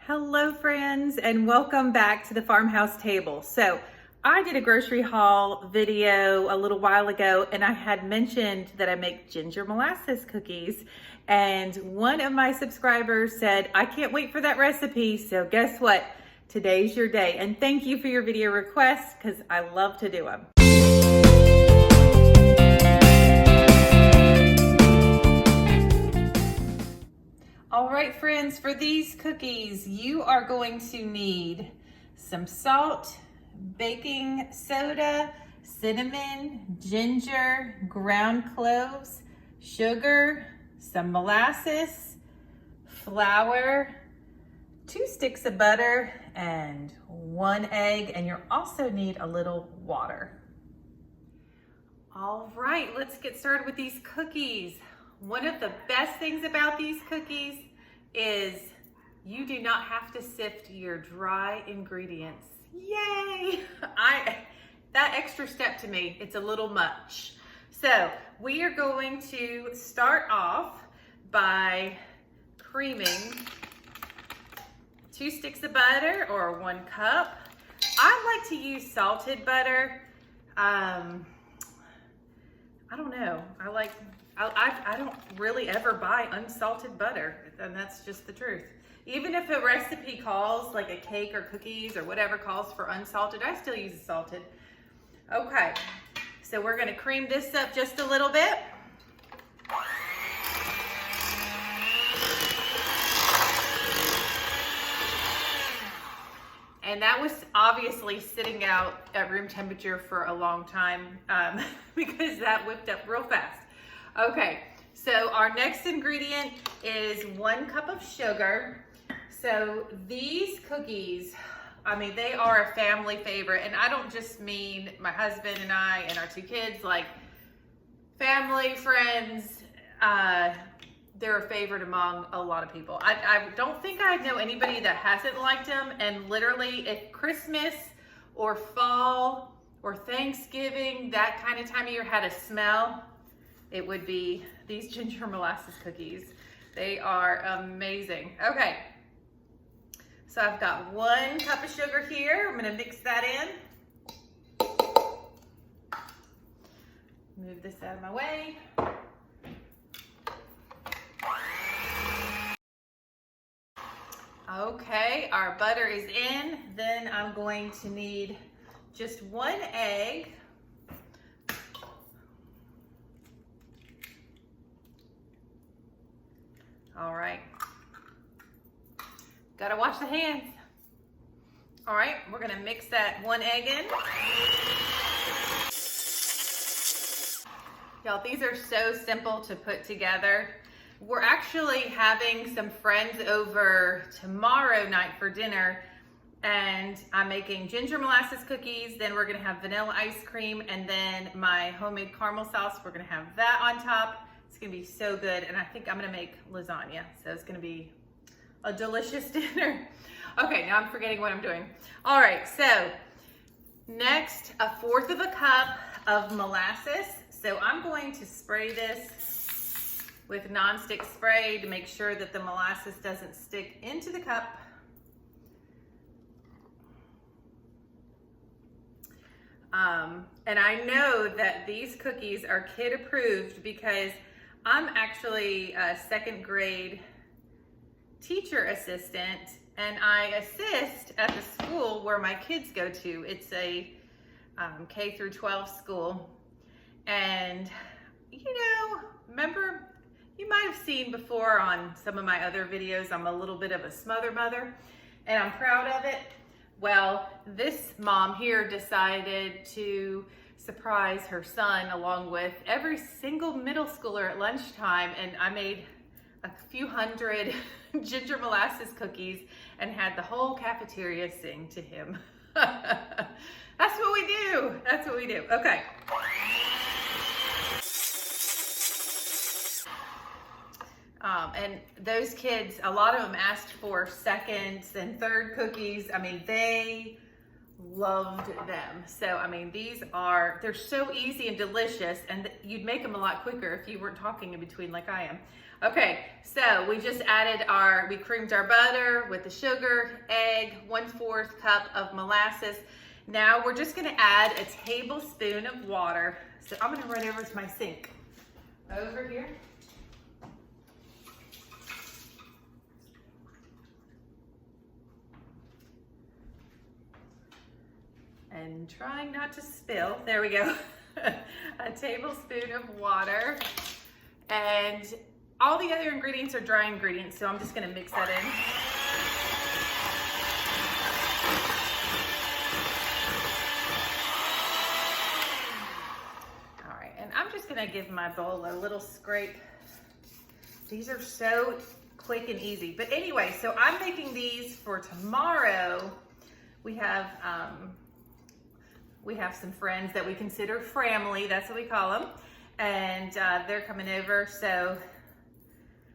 Hello friends, and welcome back to the farmhouse table. So I did a grocery haul video a little while ago, and I had mentioned that I make ginger molasses cookies, and one of my subscribers said, I can't wait for that recipe. So guess what? Today's your day, and thank you for your video requests because I love to do them. All right, friends, for these cookies, you are going to need some salt, baking soda, cinnamon, ginger, ground cloves, sugar, some molasses, flour, 2 sticks of butter, and 1 egg, and you'll also need a little water. All right, let's get started with these cookies. One of the best things about these cookies is you do not have to sift your dry ingredients. Yay! That extra step to me, it's a little much. So we are going to start off by creaming 2 sticks of butter or 1 cup. I like to use salted butter. I don't know. I don't really ever buy unsalted butter, and that's just the truth. Even if a recipe calls, like a cake or cookies or whatever calls for unsalted, I still use salted. Okay, so we're gonna cream this up just a little bit. And that was obviously sitting out at room temperature for a long time because that whipped up real fast. Okay, so our next ingredient is 1 cup of sugar. So these cookies, I mean, they are a family favorite, and I don't just mean my husband and I and our 2 kids, like family, friends, they're a favorite among a lot of people. I don't think I know anybody that hasn't liked them, and literally if Christmas or fall or Thanksgiving, that kind of time of year had a smell, it would be these ginger molasses cookies. They are amazing. Okay, so I've got 1 cup of sugar here. I'm gonna mix that in. Move this out of my way. Okay, our butter is in. Then I'm going to need just 1 egg. All right, gotta wash the hands. All right, we're gonna mix that 1 egg in. Y'all, these are so simple to put together. We're actually having some friends over tomorrow night for dinner, and I'm making ginger molasses cookies. Then we're gonna have vanilla ice cream, and then my homemade caramel sauce. We're gonna have that on top. It's gonna be so good, and I think I'm gonna make lasagna, so it's gonna be a delicious dinner. Okay, now I'm forgetting what I'm doing. All right, so next, 1/4 of a cup of molasses. So I'm going to spray this with nonstick spray to make sure that the molasses doesn't stick into the cup. And I know that these cookies are kid approved because I'm actually a 2nd grade teacher assistant, and I assist at the school where my kids go to. It's a K through 12 school. And you know, remember, you might have seen before on some of my other videos, I'm a little bit of a smother mother, and I'm proud of it. Well, this mom here decided to surprise her son along with every single middle schooler at lunchtime, and I made a few hundred ginger molasses cookies and had the whole cafeteria sing to him. That's what we do. That's what we do. Okay. And those kids, a lot of them asked for 2nd and 3rd cookies. I mean, they loved them. So, I mean, they're so easy and delicious, and you'd make them a lot quicker if you weren't talking in between like I am. Okay, so we just added we creamed our butter with the sugar, egg, 1/4 cup of molasses. Now we're just gonna add a tablespoon of water. So I'm gonna run over to my sink. Over here. And trying not to spill, there we go. A tablespoon of water. And all the other ingredients are dry ingredients, so I'm just gonna mix that in. All right, and I'm just gonna give my bowl a little scrape. These are so quick and easy. But anyway, so I'm making these for tomorrow. We have some friends that we consider family, that's what we call them. And they're coming over, so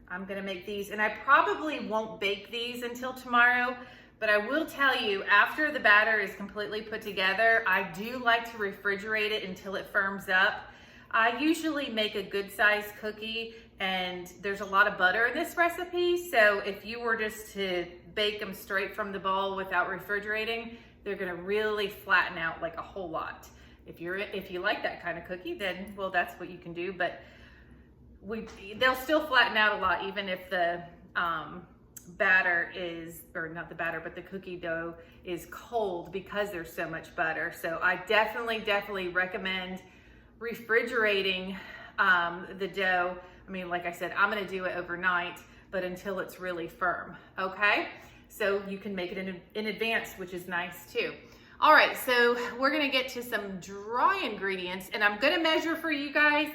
I'm gonna make these. And I probably won't bake these until tomorrow, but I will tell you, after the batter is completely put together, I do like to refrigerate it until it firms up. I usually make a good sized cookie, and there's a lot of butter in this recipe, so if you were just to bake them straight from the bowl without refrigerating, they're gonna really flatten out like a whole lot. If you like that kind of cookie, then well, that's what you can do. But they'll still flatten out a lot, even if the batter is, or not the batter, but the cookie dough is cold, because there's so much butter. So I definitely recommend refrigerating the dough. I mean, like I said, I'm gonna do it overnight, but until it's really firm, okay? So you can make it in advance, which is nice too. All right, so we're gonna get to some dry ingredients, and I'm gonna measure for you guys.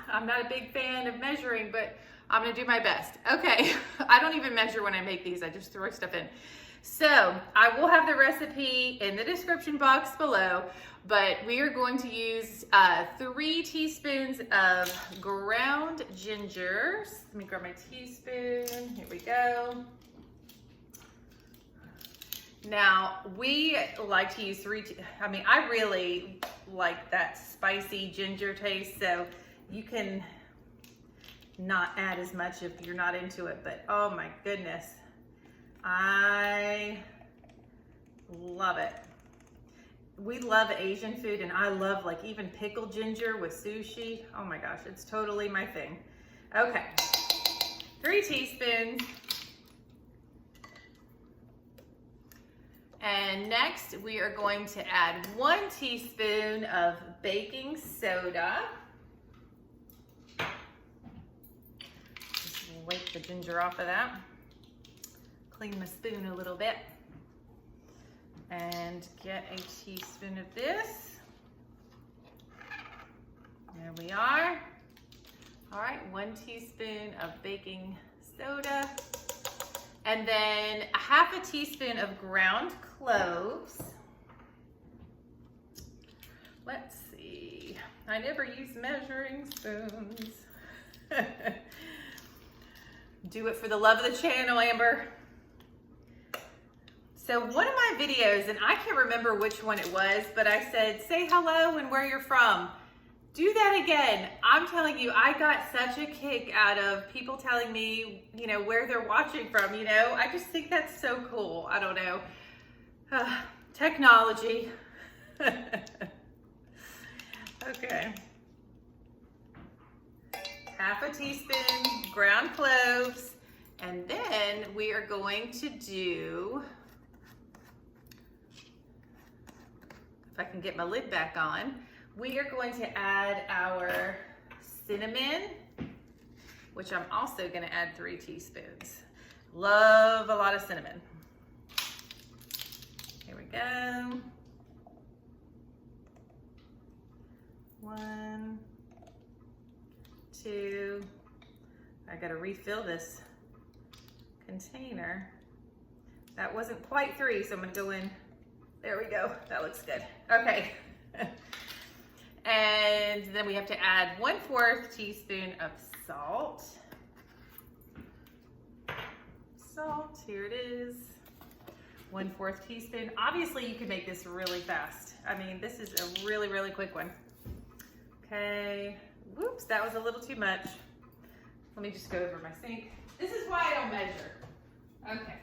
I'm not a big fan of measuring, but I'm gonna do my best. Okay, I don't even measure when I make these, I just throw stuff in. So I will have the recipe in the description box below, but we are going to use 3 teaspoons of ground ginger. Let me grab my teaspoon, here we go. Now, we like to use I really like that spicy ginger taste, so you can not add as much if you're not into it, but oh my goodness, I love it. We love Asian food, and I love like even pickled ginger with sushi. Oh my gosh, it's totally my thing. Okay, 3 teaspoons. And next, we are going to add 1 teaspoon of baking soda. Just wipe the ginger off of that. Clean my spoon a little bit. And get a teaspoon of this. There we are. All right, 1 teaspoon of baking soda. And then 1/2 teaspoon of ground cloves. Let's see, I never use measuring spoons. Do it for the love of the channel, Amber. So one of my videos, and I can't remember which one it was, but I said, say hello and where you're from. Do that again. I'm telling you, I got such a kick out of people telling me, you know, where they're watching from, you know. I just think that's so cool. I don't know. Technology. Okay. 1/2 teaspoon ground cloves. And then we are going to do, if I can get my lid back on, we are going to add our cinnamon, which I'm also going to add 3 teaspoons. Love a lot of cinnamon. Here we go. 1, 2. I got to refill this container. That wasn't quite 3, so I'm going to go in. There we go. That looks good. Okay. And then we have to add 1/4 teaspoon of salt. Salt, here it is. 1/4 teaspoon. Obviously, you can make this really fast. I mean, this is a really, really quick one. Okay. Whoops, that was a little too much. Let me just go over my sink. This is why I don't measure. Okay.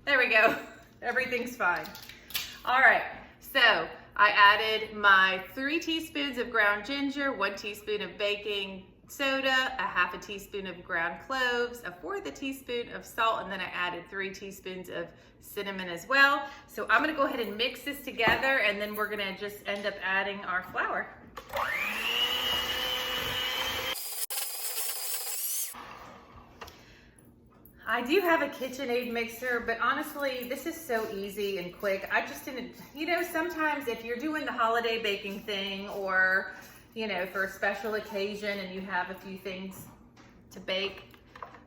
There we go. Everything's fine. All right, so I added my 3 teaspoons of ground ginger, 1 teaspoon of baking soda, a half a teaspoon of ground cloves, a 1/4 teaspoon of salt, and then I added 3 teaspoons of cinnamon as well. So I'm gonna go ahead and mix this together, and then we're gonna just end up adding our flour. I do have a KitchenAid mixer, but honestly, this is so easy and quick. I just didn't, you know, sometimes if you're doing the holiday baking thing or, you know, for a special occasion and you have a few things to bake,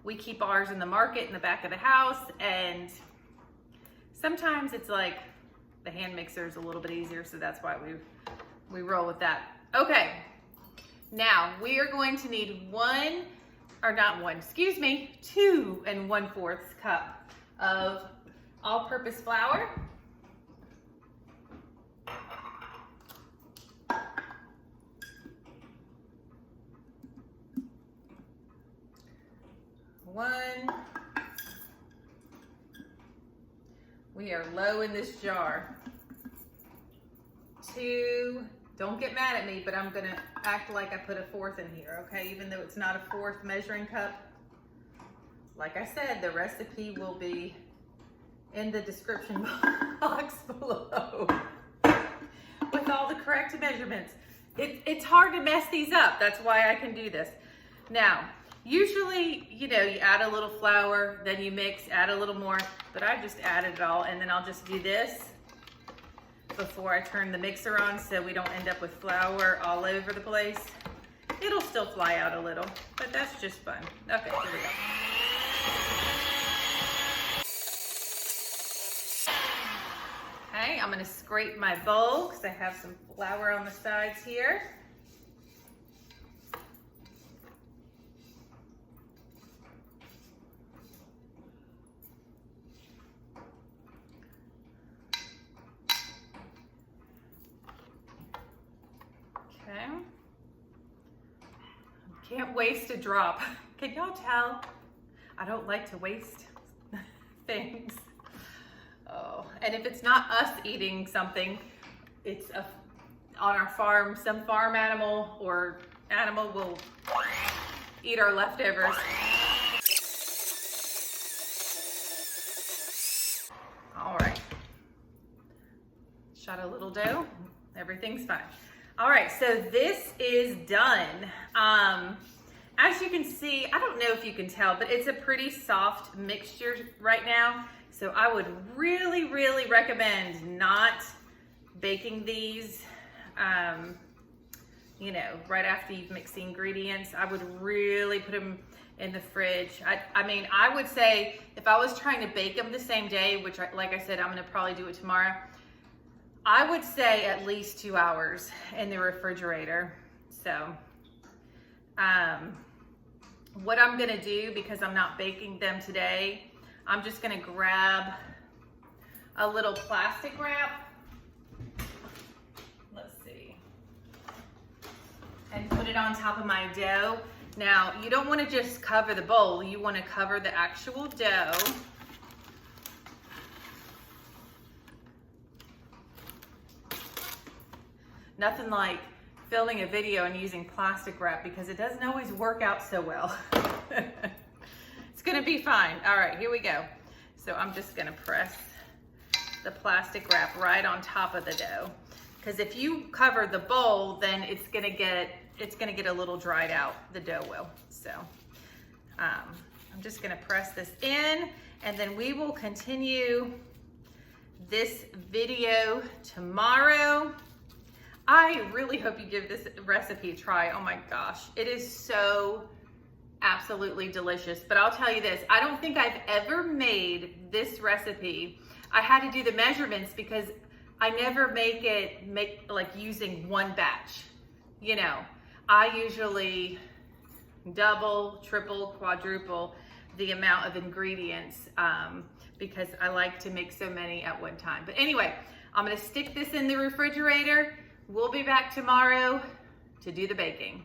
we keep ours in the market in the back of the house, and sometimes it's like the hand mixer is a little bit easier, so that's why we roll with that. Okay, now we are going to need 2 1/4 cup of all-purpose flour. We are low in this jar. 2, don't get mad at me, but I'm gonna act like I put a 1/4 in here, okay? Even though it's not a 1/4 measuring cup. Like I said, the recipe will be in the description box below with all the correct measurements. It's hard to mess these up. That's why I can do this. Now, usually, you know, you add a little flour, then you mix, add a little more, but I just added it all, and then I'll just do this before I turn the mixer on so we don't end up with flour all over the place. It'll still fly out a little, but that's just fun. Okay, here we go. Okay, I'm gonna scrape my bowl because I have some flour on the sides here. Okay. Can't waste a drop. Can y'all tell? I don't like to waste things. Oh, and if it's not us eating something, it's on our farm, some farm animal or animal will eat our leftovers. All right. Shot a little dough. Everything's fine. All right, so this is done. As you can see, I don't know if you can tell, but it's a pretty soft mixture right now. So I would really, really recommend not baking these, you know, right after you've mixed the ingredients. I would really put them in the fridge. I mean, I would say if I was trying to bake them the same day, which like I said, I'm gonna probably do it tomorrow, I would say at least 2 hours in the refrigerator. So, what I'm gonna do, because I'm not baking them today, I'm just gonna grab a little plastic wrap. Let's see. And put it on top of my dough. Now, you don't wanna just cover the bowl, you wanna cover the actual dough. Nothing like filming a video and using plastic wrap because it doesn't always work out so well. It's gonna be fine. All right, here we go. So I'm just gonna press the plastic wrap right on top of the dough. Because if you cover the bowl, then it's gonna get a little dried out, the dough will. So I'm just gonna press this in, and then we will continue this video tomorrow. I really hope you give this recipe a try. Oh my gosh, it is so absolutely delicious. But I'll tell you this, I don't think I've ever made this recipe. I had to do the measurements because I never make like using one batch. You know, I usually double, triple, quadruple the amount of ingredients because I like to make so many at one time. But anyway, I'm gonna stick this in the refrigerator. We'll be back tomorrow to do the baking.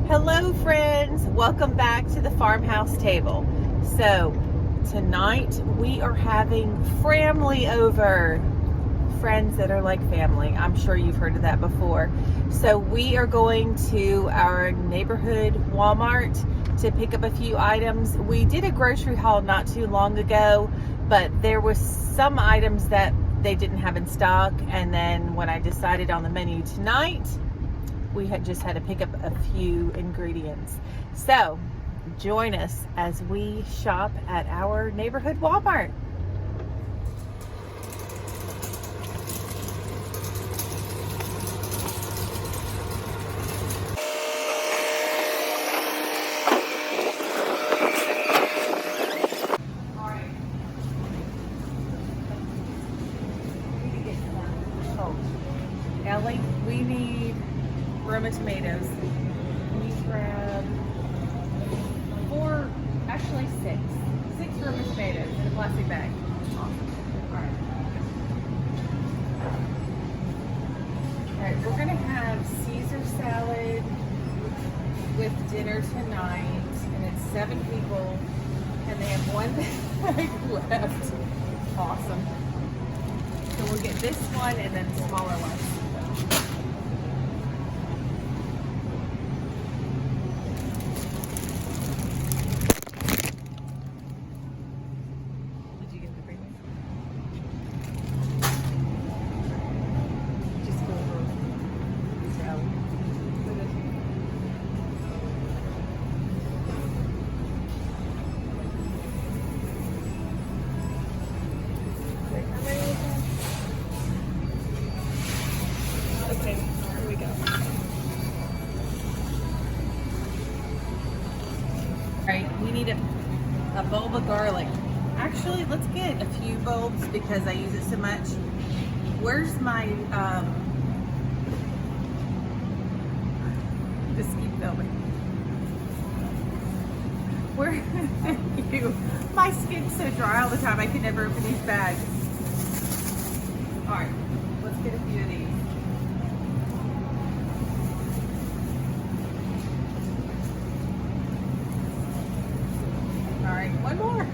Hello friends, welcome back to the farmhouse table. So tonight we are having family over. Friends that are like family. I'm sure you've heard of that before. So we are going to our neighborhood Walmart to pick up a few items. We did a grocery haul not too long ago, but there was some items that they didn't have in stock, and then when I decided on the menu tonight, we had to pick up a few ingredients. So join us as we shop at our neighborhood Walmart. Ellie, we need Roma tomatoes. Can you grab six Roma tomatoes in a plastic bag? Awesome. All right, we're gonna have Caesar salad with dinner tonight, and it's 7 people, and they have 1 bag left. Awesome. So we'll get this one and then smaller ones. Did you get the big one? Just go over. Okay, here we go. All right, we need a bulb of garlic. Actually, let's get a few bulbs because I use it so much. Where's my, just keep filming. Where, thank you. My skin's so dry all the time, I can never open these bags. All right, let's get a few of these. All right, one more.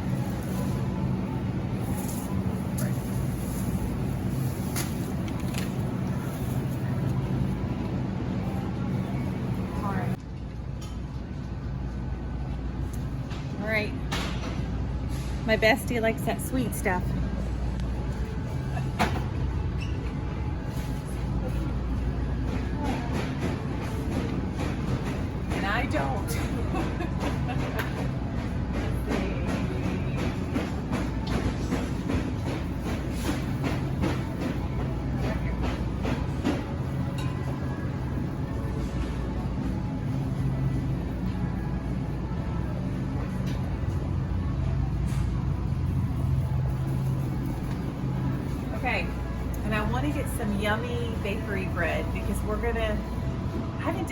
All right. My bestie likes that sweet stuff. And I don't. Okay, and I want to get some yummy bakery bread because we're gonna,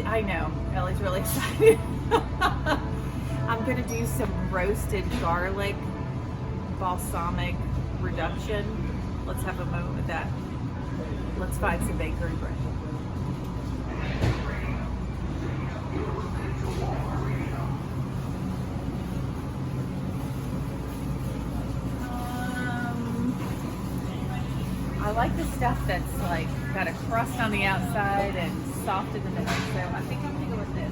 I know, Ellie's really excited. I'm gonna do some roasted garlic balsamic reduction. Let's have a moment with that. Let's find some bakery bread. I like the stuff that's like got a crust on the outside and soft in the middle, so I think I'm gonna go with this.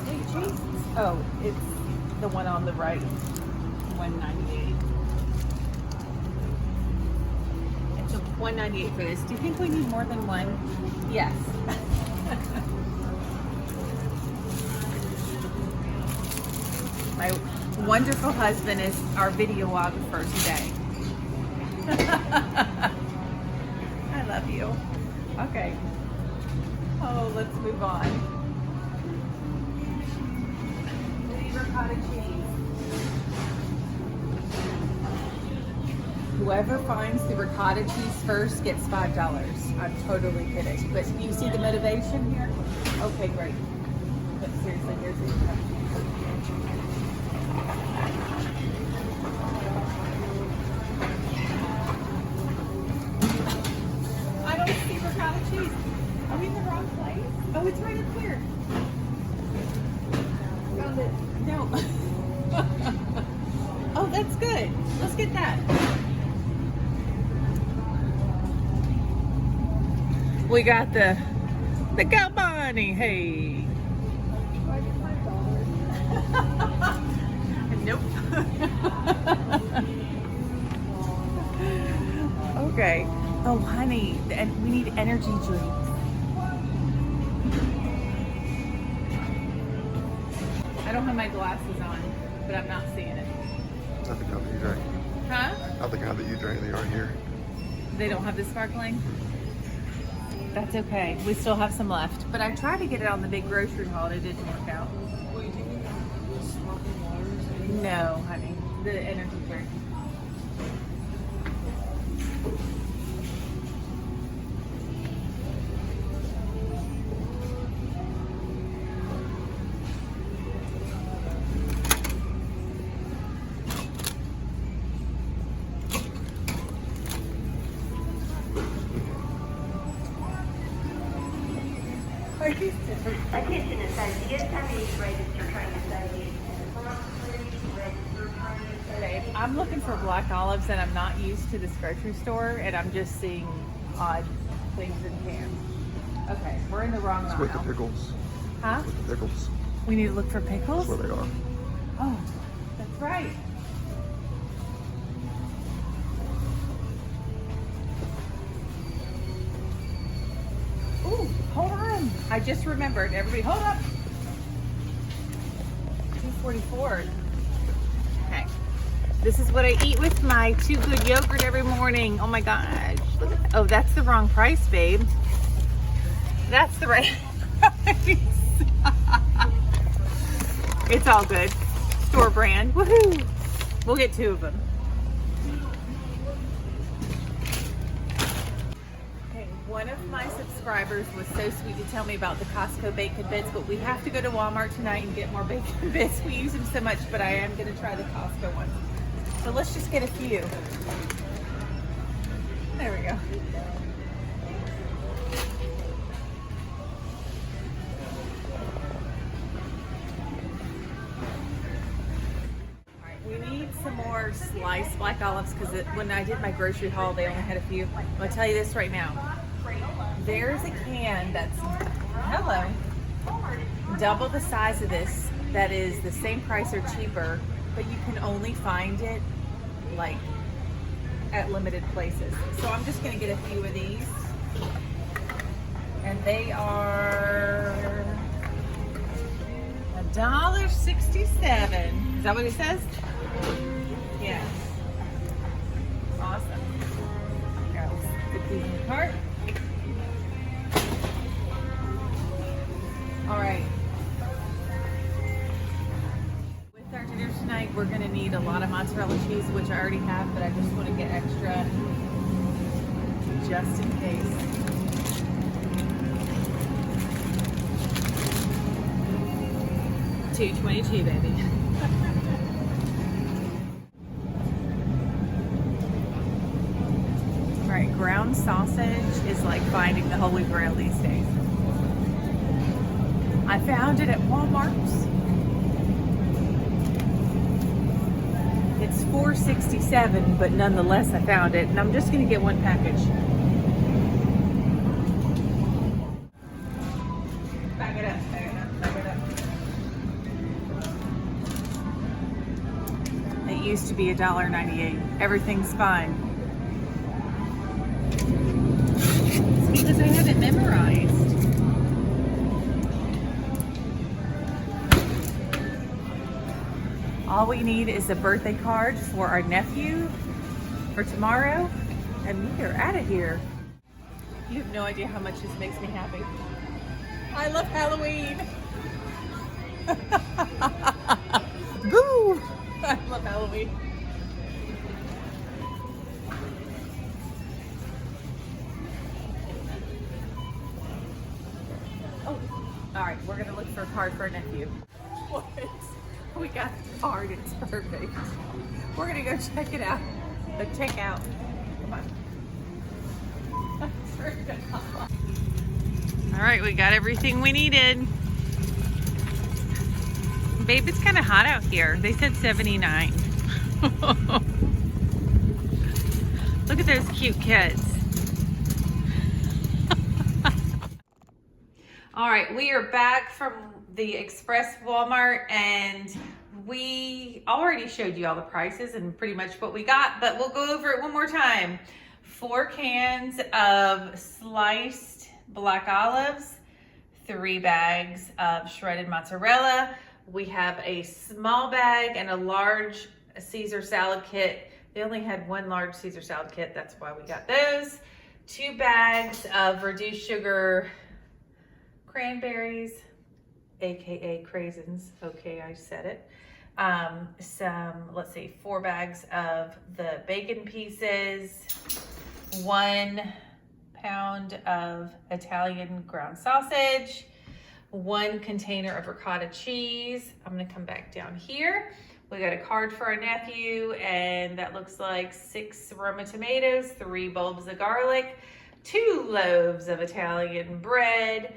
Sweet cheese. Oh, it's the one on the right, $1.98. It's $1.98 for this. Do you think we need more than one? Yes. My wonderful husband is our videographer today. I love you. Okay. Oh, let's move on. Ricotta cheese. Whoever finds the ricotta cheese first gets $5. I'm totally kidding. But you see the motivation here? Okay, great. But seriously, here's the ricotta cheese. Oh, it's right up here. Found it. No. Oh, that's good. Let's get that. We got the cow bunny. Hey. Nope. Okay. Oh, honey, and we need energy drinks. I don't have my glasses on, but I'm not seeing it. Not the kind that you drank. Huh? Not the kind that you drank. They aren't here. They don't have the sparkling? That's okay. We still have some left. But I tried to get it on the big grocery haul and it didn't work out. Wait, do you mean the sparkling waters? No, honey. The energy drink. Attention associates, I need to register train associates. Register train Okay, I'm looking for black olives and I'm not used to this grocery store and I'm just seeing odd things in cans. Okay, we're in the wrong It's with the aisle. pickles. Huh? With the pickles. We need to look for pickles? That's where they are. Oh, that's right. Ooh, hold on. I just remembered. Everybody, hold up. 244. Okay. This is what I eat with my Too Good yogurt every morning. Oh my gosh. Look at that. Oh, that's the wrong price, babe. That's the right price. It's all good. Store brand. Woohoo! We'll get 2 of them. Okay, one of my subscribers was so sweet to tell me about the Costco bacon bits, but we have to go to Walmart tonight and get more bacon bits. We use them so much, but I am going to try the Costco ones. So let's just get a few. There we go. Some more sliced black olives because when I did my grocery haul they only had a few. I'll tell you this right now. There's a can that's double the size of this that is the same price or cheaper, but you can only find it like at limited places. So I'm just gonna get a few of these. And they are $1.67. Is that what it says? Yes. Awesome. Here, let's put these in the cart. All right. With our dinner tonight, we're going to need a lot of mozzarella cheese, which I already have, but I just want to get extra just in case. $2.22, baby. Right, ground sausage is like finding the holy grail these days. I found it at Walmart. It's $4.67, but nonetheless I found it, and I'm just gonna get one package. Back it up, back it up, back it up. It used to be $1.98. Everything's fine. Because I have it memorized. All we need is a birthday card for our nephew for tomorrow, and we are out of here. You have no idea how much this makes me happy. I love Halloween. Boo! I love Halloween. All right, we're gonna look for a card for our nephew. What? We got the card, it's perfect. We're gonna go check it out. Check out. Come on. All right, we got everything we needed. Babe, it's kind of hot out here. They said 79. Look at those cute kids. All right, we are back from the Express Walmart, and we already showed you all the prices and pretty much what we got, but we'll go over it one more time. 4 cans of sliced black olives, 3 bags of shredded mozzarella. We have a small bag and a large Caesar salad kit. They only had 1 large Caesar salad kit, that's why we got those. 2 bags of reduced sugar cranberries, AKA craisins. Okay, I said it. Let's see, 4 bags of the bacon pieces, 1 pound of Italian ground sausage, 1 container of ricotta cheese. I'm gonna come back down here. We got a card for our nephew, and that looks like 6 Roma tomatoes, 3 bulbs of garlic, 2 loaves of Italian bread,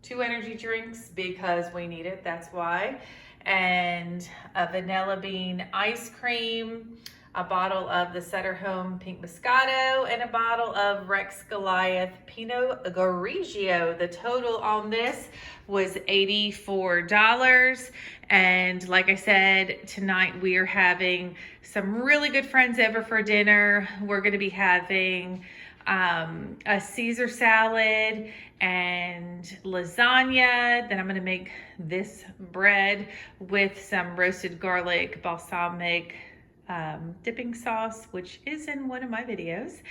2 energy drinks because we need it, that's why, and a vanilla bean ice cream, a bottle of the Sutter Home Pink Moscato, and a bottle of Rex Goliath Pinot Grigio. The total on this was $84. And like I said, tonight we are having some really good friends over for dinner. We're gonna be having a Caesar salad and lasagna. Then I'm gonna make this bread with some roasted garlic balsamic dipping sauce, which is in one of my videos,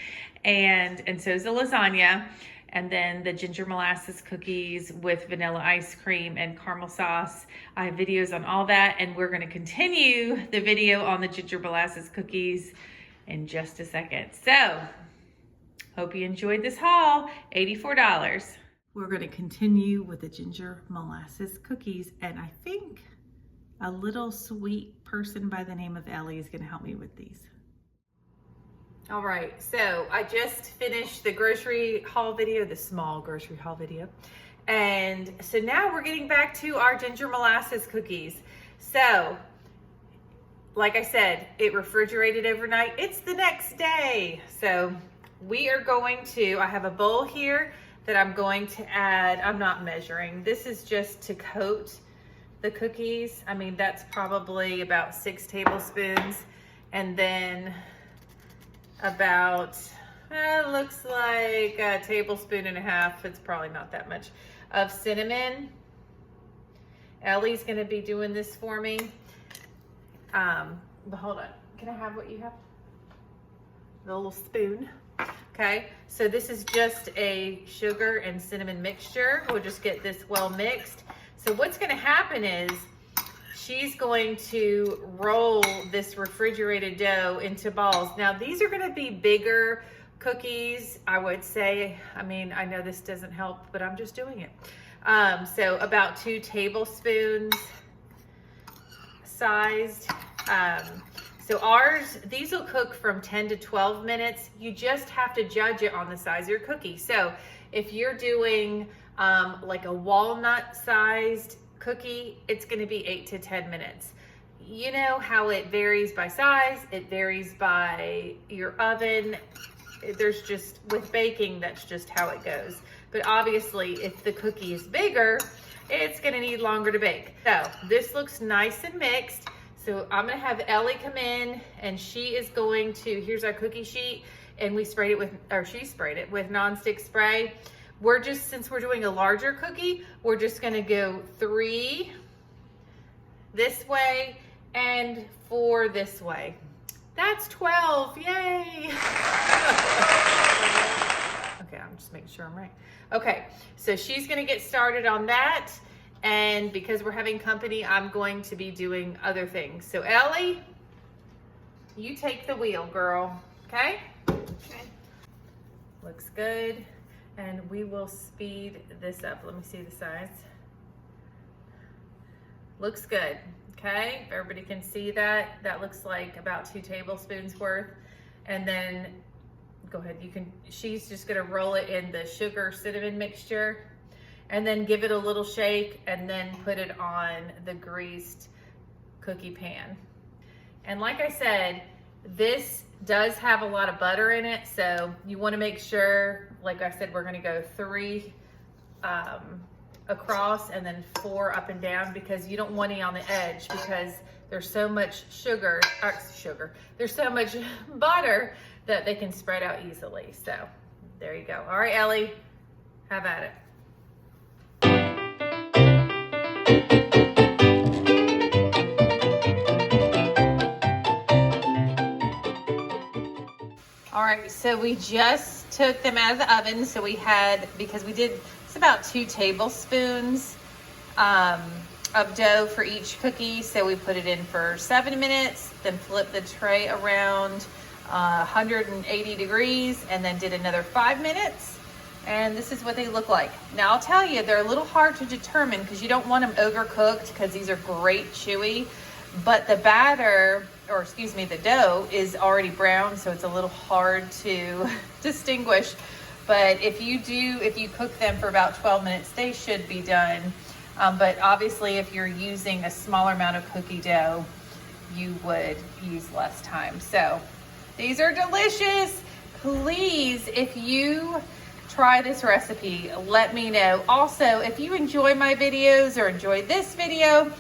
and so is the lasagna, and then the ginger molasses cookies with vanilla ice cream and caramel sauce. I have videos on all that, and we're going to continue the video on the ginger molasses cookies in just a second. So hope you enjoyed this haul. $84. We're going to continue with the ginger molasses cookies, and I think a little sweet person by the name of Ellie is going to help me with these. All right, so I just finished the grocery haul video, the small grocery haul video. And so now we're getting back to our ginger molasses cookies. So, like I said, it refrigerated overnight. It's the next day. So we are going to, I have a bowl here that I'm going to add, I'm not measuring. This is just to coat the cookies. I mean, that's probably about 6 tablespoons, and then about looks like a tablespoon and a half, it's probably not that much, of cinnamon. Ellie's gonna be doing this for me, but hold on, can I have what you have? The little spoon. Okay, so this is just a sugar and cinnamon mixture. We'll just get this well mixed. So what's gonna happen is she's going to roll this refrigerated dough into balls. Now these are gonna be bigger cookies, I would say. I mean, I know this doesn't help, but I'm just doing it. So about 2 tablespoons sized. So ours, these will cook from 10 to 12 minutes. You just have to judge it on the size of your cookie. So if you're doing like a walnut sized cookie, it's gonna be 8 to 10 minutes. You know how it varies by size, it varies by your oven. There's just, with baking, that's just how it goes. But obviously, if the cookie is bigger, it's gonna need longer to bake. So this looks nice and mixed. So I'm gonna have Ellie come in, and she is going to, here's our cookie sheet, and we sprayed it with, or she sprayed it with nonstick spray. We're just, since we're doing a larger cookie, we're just gonna go 3 this way and 4 this way. That's 12, yay! Okay, I'm just making sure I'm right. Okay, so she's gonna get started on that, and because we're having company, I'm going to be doing other things. So Ellie, you take the wheel, girl, okay? Okay. Looks good. And we will speed this up. Let me see the size. Looks good, okay? If everybody can see that, that looks like about 2 tablespoons worth. And then go ahead, she's just gonna roll it in the sugar cinnamon mixture and then give it a little shake and then put it on the greased cookie pan. And like I said, this does have a lot of butter in it, so you want to make sure, like I said, we're going to go 3 across and then 4 up and down, because you don't want any on the edge, because there's so much there's so much butter that they can spread out easily. So there you go. All right, Ellie, have at it. All right, so we just took them out of the oven. So we had, because we did, it's about 2 tablespoons of dough for each cookie. So we put it in for 7 minutes, then flip the tray around 180 degrees, and then did another 5 minutes. And this is what they look like. Now I'll tell you, they're a little hard to determine because you don't want them overcooked, because these are great chewy, but the batter, or excuse me, the dough is already brown, so it's a little hard to distinguish. But if you cook them for about 12 minutes, they should be done. But obviously, if you're using a smaller amount of cookie dough, you would use less time. So these are delicious. Please, if you try this recipe, let me know. Also, if you enjoy my videos or enjoy this video,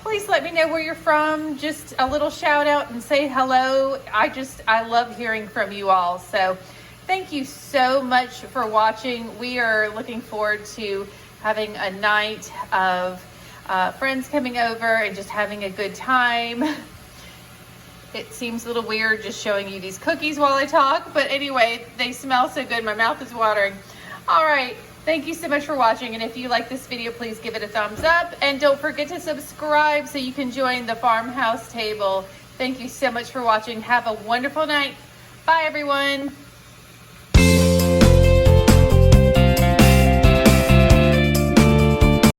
please let me know where you're from. Just a little shout out and say hello. I love hearing from you all. So thank you so much for watching. We are looking forward to having a night of friends coming over and just having a good time. It seems a little weird just showing you these cookies while I talk, but anyway, they smell so good. My mouth is watering. All right. Thank you so much for watching, and if you like this video, please give it a thumbs up, and don't forget to subscribe so you can join the farmhouse table. Thank you so much for watching. Have a wonderful night. Bye, everyone.